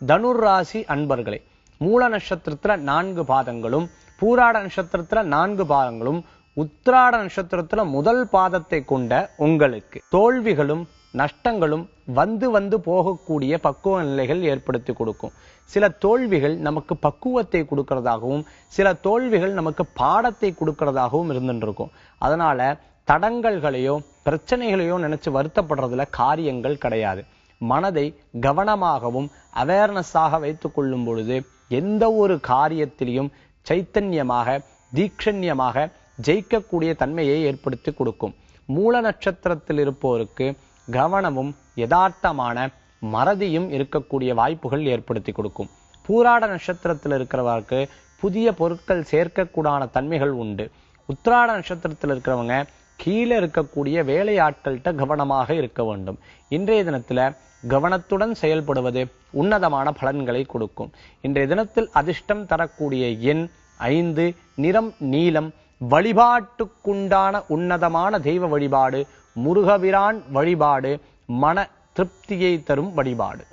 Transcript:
தனுர் ராசி அன்பர்களே, மூல நட்சத்திரத்துல 4 பாதங்களும், பூராட நட்சத்திரத்துல 4 பாதங்களும், உத்திராட நட்சத்திரத்துல முதல் பாதத்தை கொண்ட உங்களுக்கு தோல்விகளும் நஷ்டங்களும் வந்து வந்து போகக்கூடிய பக்குவ நிலைகள் ஏற்படுத்தி கொடுக்கும். சில தோல்விகள் நமக்கு பக்குவத்தை கொடுக்கறதாகவும், சில தோல்விகள் நமக்கு பாடத்தை கொடுக்கறதாகவும் இருந்துட்டு இருக்கும். அதனால தடங்கல்களையோ பிரச்சனைகளையோ நினைச்சு வருத்தப்படுறதுல காரியங்கள் கிடையாது. மனதை கவனமாகவும் அவேர்னஸாக வைத்துக் கொள்ளும் பொழுது எந்த ஒரு காரியத்திலையும் சைத்தன்யமாக தீக்ஷண்யமாக ஜெயிக்கக்கூடிய தன்மையை ஏற்படுத்தி கொடுக்கும். மூல நட்சத்திரத்தில் இருப்போருக்கு கவனமும் யதார்த்தமான மறதியும் இருக்கக்கூடிய வாய்ப்புகள் ஏற்படுத்தி கொடுக்கும். பூராட நட்சத்திரத்தில் இருக்கிறவருக்கு புதிய பொருட்கள் சேர்க்கக்கூடான தன்மைகள் உண்டு. உத்திராட நட்சத்திரத்தில் இருக்கிறவங்க கீழே இருக்கக்கூடிய வேலையாட்கள்கிட்ட கவனமாக இருக்க வேண்டும். இன்றைய தினத்துல கவனத்துடன் செயல்படுவது உன்னதமான பலன்களை கொடுக்கும். இன்றைய தினத்தில் அதிர்ஷ்டம் தரக்கூடிய எண் 5, நிறம் நீலம். வழிபாட்டுக்குண்டான உன்னதமான தெய்வ வழிபாடு முருகபிரான் வழிபாடு மன திருப்தியை தரும் வழிபாடு.